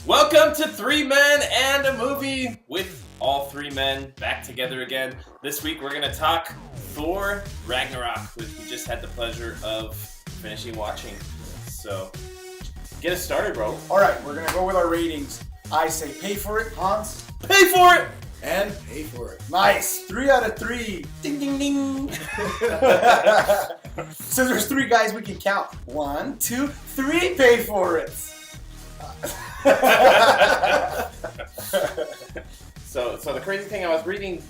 Welcome to Three Men and a Movie with all three men back together again. This week we're going to talk Thor Ragnarok, which we just had the pleasure of finishing watching. So, get us started, bro. Alright, we're going to go with our ratings. I say pay for it, Hans. Pay for it! And pay for it. Nice. 3 out of 3. Ding, ding, ding. So there's 3 guys we can count. 1, 2, 3. Pay for it. So the crazy thing, I was reading,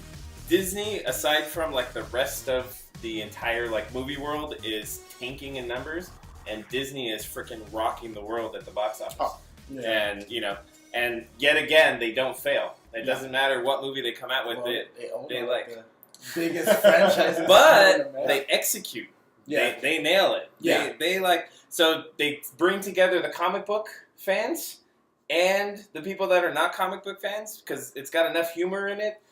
Disney, aside from like the rest of the entire like movie world, is tanking in numbers, and Disney is freaking rocking the world at the box office. Oh, yeah. And yet again, they don't fail. It doesn't matter what movie they come out with. Well, they like the biggest franchises. but they execute. Yeah. They nail it. Yeah. They bring together the comic book fans and the people that are not comic book fans, because it's got enough humor in it.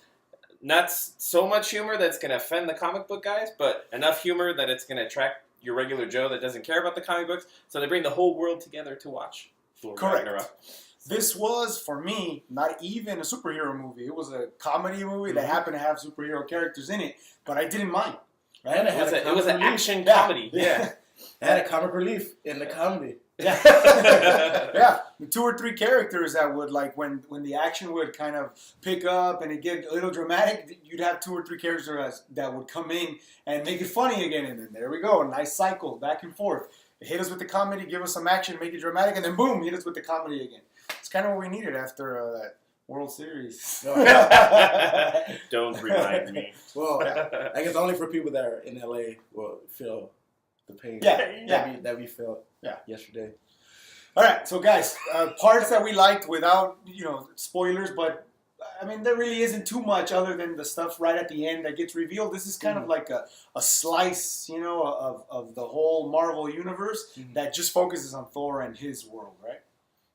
Not so much humor that's going to offend the comic book guys, but enough humor that it's going to attract your regular Joe that doesn't care about the comic books. So they bring the whole world together to watch Thor Ragnarok. This was, for me, not even a superhero movie. It was a comedy movie that happened to have superhero characters in it, but I didn't mind. Right? And It was an action comedy. Yeah. It had a comic relief in the comedy. Yeah. Yeah. The 2 or 3 characters that would, like, when the action would kind of pick up and it get a little dramatic, you'd have 2 or 3 characters that would come in and make it funny again. And then there we go. A nice cycle back and forth. Hit us with the comedy, give us some action, make it dramatic, and then boom, hit us with the comedy again. It's kind of what we needed after that World Series. Don't remind me. Well, I guess only for people that are in LA will feel the pain that we felt yesterday. All right, so guys, parts that we liked without, spoilers, but I mean, there really isn't too much other than the stuff right at the end that gets revealed. This is kind of like a slice, of the whole Marvel universe that just focuses on Thor and his world, right?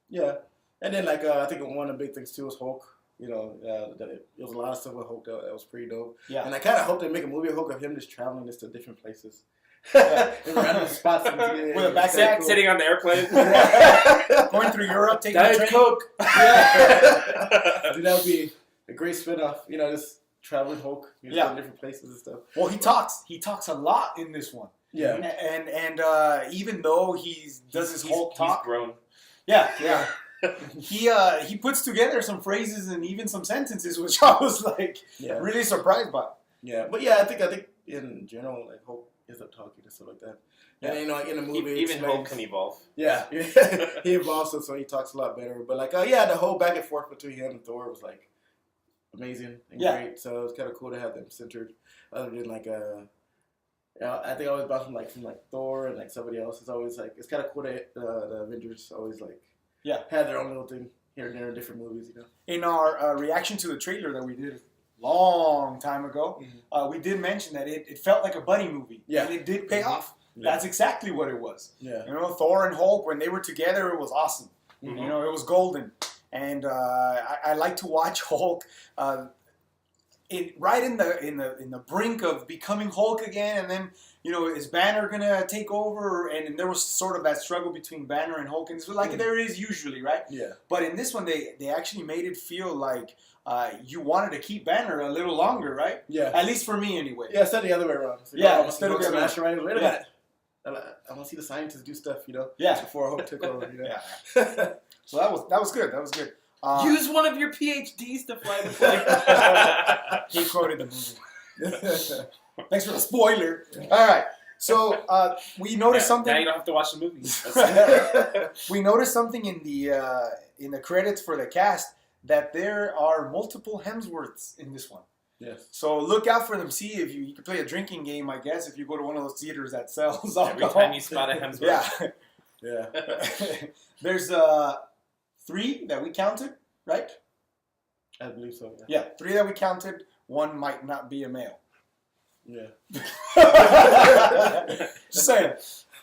Yeah. And then, I think one of the big things, too, was Hulk. There was a lot of stuff with Hulk that was pretty dope. Yeah. And I kind of hope they make a movie of Hulk of him just traveling to different places. In random spots. With a backpack. Sitting on the airplane. Going through Europe, taking Diet a train. Coke. Yeah. Dude, that would be a great spin-off. Just traveling Hulk. In different places and stuff. Well, he talks. He talks a lot in this one. Yeah. And even though he does his Hulk talk. He's grown. Yeah. He puts together some phrases and even some sentences, which I was really surprised by. Yeah, but I think in general, Hulk ends up talking and stuff like that. And in the movie, even Hulk can evolve. Yeah, he evolves, so he talks a lot better. But the whole back and forth between him and Thor was amazing and great. So it was kind of cool to have them centered, other than I think I always bounced from Thor and somebody else. It's always it's kind of cool that the Avengers always had their own little thing here and there in different movies, In our reaction to the trailer that we did long time ago, we did mention that it felt like a buddy movie. Yeah. And it did pay off. Yeah. That's exactly what it was. Yeah. Thor and Hulk, when they were together, it was awesome. Mm-hmm. It was golden. And I like to watch Hulk right in the brink of becoming Hulk again, and then is Banner gonna take over? And there was sort of that struggle between Banner and Hulk, and it's there is usually, right? Yeah. But in this one, they actually made it feel like you wanted to keep Banner a little longer, right? Yeah. At least for me, anyway. Yeah, instead the other way around. Instead of smash right. Wait a minute. I want to see the scientists do stuff, Yeah. Before Hulk took over, Yeah. So that was good. That was good. Use one of your PhDs to fly the plane. He quoted the movie. Thanks for the spoiler. All right. So we noticed something. Now you don't have to watch the movie. We noticed something in the credits for the cast that there are multiple Hemsworths in this one. Yes. So look out for them. See if you can play a drinking game, I guess, if you go to one of those theaters that sells alcohol. Every time you spot a Hemsworth. Yeah. There's 3 that we counted, right? I believe so. Yeah, 3 that we counted. 1 might not be a male. Yeah. Just saying.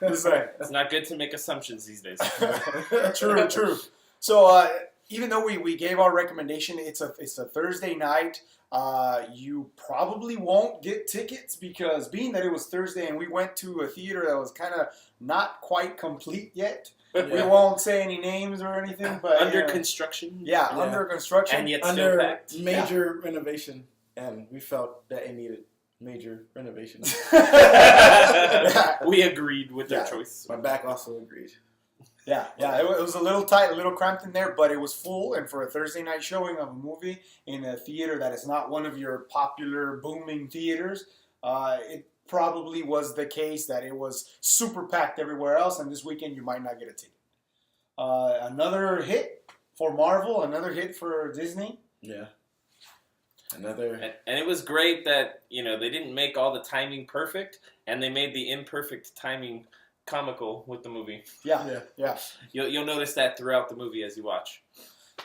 It's not good to make assumptions these days. True. So even though we gave our recommendation, it's a Thursday night. You probably won't get tickets because being that it was Thursday and we went to a theater that was kind of not quite complete yet, We won't say any names or anything, but under construction. Yeah, under construction. And yet under still packed. major renovation. And we felt that it needed major renovation. We agreed with their choice. My back also agreed. Yeah. It was a little tight, a little cramped in there, but it was full. And for a Thursday night showing of a movie in a theater that is not one of your popular booming theaters, it probably was the case that it was super packed everywhere else. And this weekend you might not get a ticket. Another hit for Marvel, another hit for Disney. Yeah. Another. And it was great that, they didn't make all the timing perfect, and they made the imperfect timing comical with the movie. Yeah. You'll notice that throughout the movie as you watch.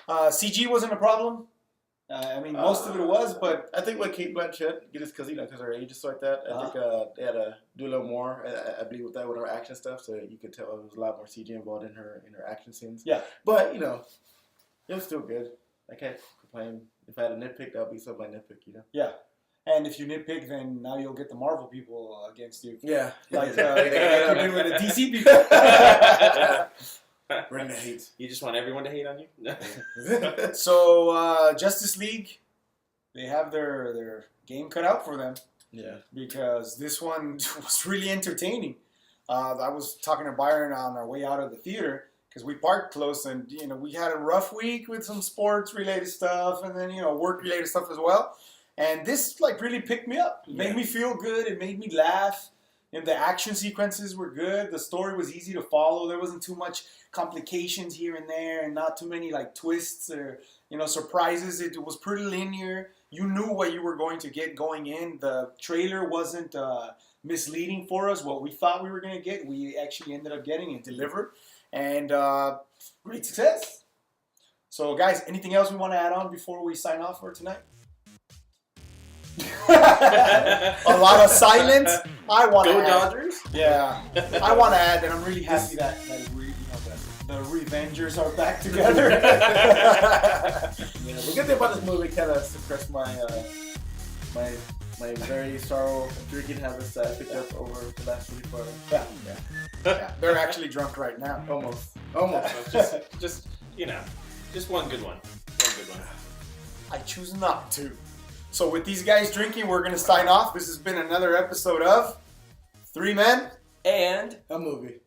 CG wasn't a problem. Most of it was, but I think with Kate Blanchett, just because her age is like that, I think they had to do a little more. I believe with her action stuff, so you could tell there was a lot more CG involved in her action scenes. Yeah, but it was still good. I can't complain. If I had a nitpick, that would be something I nitpick. Yeah. And if you nitpick, then now you'll get the Marvel people against you. Yeah. Like you did with the DC people. Bring the hate. You just want everyone to hate on you? So, Justice League, they have their game cut out for them. Yeah. Because this one was really entertaining. I was talking to Byron on our way out of the theater, because we parked close, and we had a rough week with some sports related stuff, and then work related stuff as well. And this really picked me up. It made me feel good. It made me laugh. And the action sequences were good. The story was easy to follow. There wasn't too much complications here and there, and not too many twists or surprises. It was pretty linear. You knew what you were going to get going in. The trailer wasn't misleading for us. What we thought we were going to get, we actually ended up getting and delivered. And great success. So, guys, anything else we want to add on before we sign off for tonight? A lot of silence. I want to Go add, Dodgers. Yeah, I want to add that I'm really happy that the Revengers are back together. The good thing about this movie kind of suppressed my very sorrow drinking habits that I picked up over the last 24 hours. Yeah. They're actually drunk right now. Almost. Just one good one. I choose not to. So with these guys drinking, we're going to sign off. This has been another episode of 3 Men and a Movie.